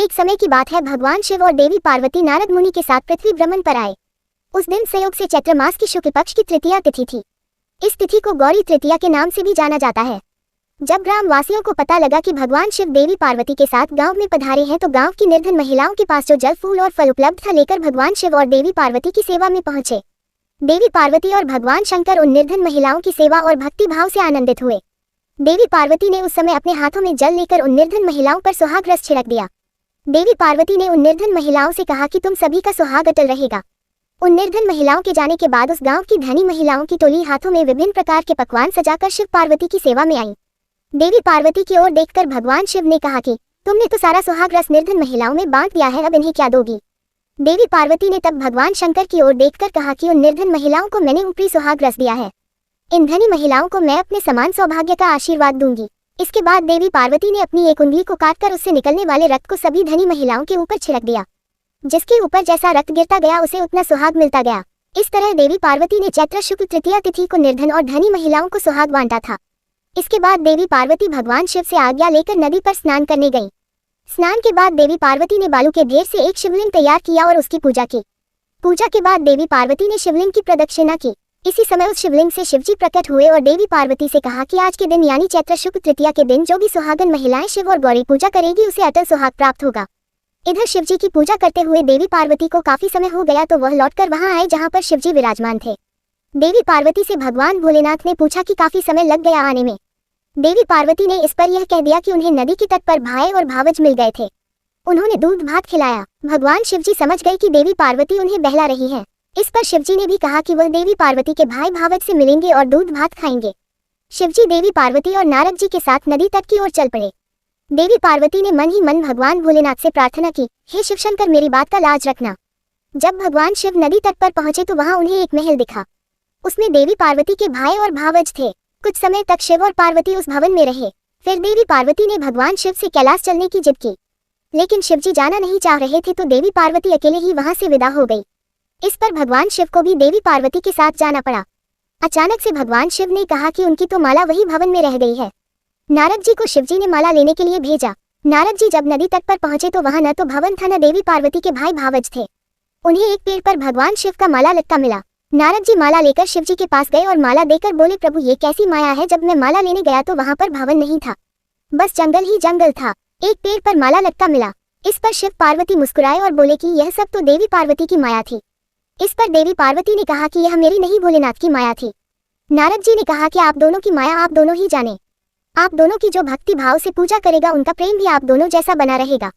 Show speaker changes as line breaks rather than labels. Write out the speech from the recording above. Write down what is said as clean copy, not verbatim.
एक समय की बात है, भगवान शिव और देवी पार्वती नारद मुनि के साथ पृथ्वी भ्रमण पर आए। उस दिन संयोग से चैत्र मास की शुक्ल पक्ष की तृतीया तिथि थी। इस तिथि को गौरी तृतीया के नाम से भी जाना जाता है। जब ग्राम वासियों को पता लगा कि भगवान शिव देवी पार्वती के साथ गांव में पधारे हैं, तो गांव की निर्धन महिलाओं के पास जो जल, फूल और फल उपलब्ध था, लेकर भगवान शिव और देवी पार्वती की सेवा में पहुंचे। देवी पार्वती और भगवान शंकर उन निर्धन महिलाओं की सेवा और भक्ति भाव से आनंदित हुए। देवी पार्वती ने उस समय अपने हाथों में जल लेकर उन निर्धन महिलाओं पर सुहाग रस छिड़क दिया। देवी पार्वती ने उन निर्धन महिलाओं से कहा कि तुम सभी का सुहाग अटल रहेगा। उन निर्धन महिलाओं के जाने के बाद उस गांव की धनी महिलाओं की टोली हाथों में विभिन्न प्रकार के पकवान सजाकर शिव पार्वती की सेवा में आई। देवी पार्वती की ओर देखकर भगवान शिव ने कहा कि तुमने तो सारा सुहाग रस निर्धन महिलाओं में बांट दिया है, अब इन्हें क्या दोगी। देवी पार्वती ने तब भगवान शंकर की ओर देखकर कहा कि उन निर्धन महिलाओं को मैंने ऊपरी सुहाग रस दिया है, इन धनी महिलाओं को मैं अपने समान सौभाग्य का आशीर्वाद दूंगी। इसके बाद देवी पार्वती ने अपनी एक उंगली को काटकर उससे निकलने वाले रक्त को सभी धनी महिलाओं के ऊपर छिड़क दिया। जिसके ऊपर जैसा रक्त गिरता गया उसे उतना सुहाग मिलता गया। इस तरह देवी पार्वती ने चैत्र शुक्ल तृतीया तिथि को निर्धन और धनी महिलाओं को सुहाग बांटा था। इसके बाद देवी पार्वती भगवान शिव से आज्ञा लेकर नदी पर स्नान करने गईं। स्नान के बाद देवी पार्वती ने बालू के ढेर से एक शिवलिंग तैयार किया और उसकी पूजा की। पूजा के बाद देवी पार्वती ने शिवलिंग की प्रदक्षिणा की। इसी समय उस शिवलिंग से शिवजी प्रकट हुए और देवी पार्वती से कहा कि आज के दिन यानी चैत्र शुक्ल तृतीया के दिन जो भी सुहागन महिलाएं शिव और गौरी पूजा करेगी उसे अटल सुहाग प्राप्त होगा। इधर शिवजी की पूजा करते हुए देवी पार्वती को काफी समय हो गया, तो वह लौटकर वहां आए जहां पर शिवजी विराजमान थे। देवी पार्वती से भगवान भोलेनाथ ने पूछा कि काफी समय लग गया आने में। देवी पार्वती ने इस पर यह कह दिया कि उन्हें नदी के तट पर भाई और भावज मिल गए थे। उन्होंने दूध भात खिलाया। भगवान शिवजी समझ गए कि देवी पार्वती उन्हें बहला रही हैं। इस पर शिवजी ने भी कहा कि वह देवी पार्वती के भाई भावज से मिलेंगे और दूध भात खाएंगे। शिवजी देवी पार्वती और नारद जी के साथ नदी तट की ओर चल पड़े। देवी पार्वती ने मन ही मन भगवान भोलेनाथ से प्रार्थना की, हे शिवशंकर, मेरी बात का लाज रखना। जब भगवान शिव नदी तट पर पहुंचे तो वहां उन्हें एक महल दिखा। उसमें देवी पार्वती के भाई और भावज थे। कुछ समय तक शिव और पार्वती उस भवन में रहे। फिर देवी पार्वती ने भगवान शिव से कैलाश चलने की जिद की, लेकिन शिवजी जाना नहीं चाह रहे थे, तो देवी पार्वती अकेले ही वहां से विदा हो गई। इस पर भगवान शिव को भी देवी पार्वती के साथ जाना पड़ा। अचानक से भगवान शिव ने कहा कि उनकी तो माला वही भवन में रह गई है। नारद जी को शिवजी ने माला लेने के लिए भेजा। नारद जी जब नदी तट पर पहुंचे तो वहां न तो भवन था, न देवी पार्वती के भाई भावज थे। उन्हें एक पेड़ पर भगवान शिव का माला लटका मिला। नारद जी माला लेकर शिवजी के पास गए और माला देकर बोले, प्रभु ये कैसी माया है, जब मैं माला लेने गया तो वहां पर भवन नहीं था, बस जंगल ही जंगल था, एक पेड़ पर माला लटका मिला। इस पर शिव पार्वती मुस्कुराए और बोले कि यह सब तो देवी पार्वती की माया थी। इस पर देवी पार्वती ने कहा कि यह मेरी नहीं, भोलेनाथ की माया थी। नारद जी ने कहा कि आप दोनों की माया आप दोनों ही जाने। आप दोनों की जो भक्ति भाव से पूजा करेगा उनका प्रेम भी आप दोनों जैसा बना रहेगा।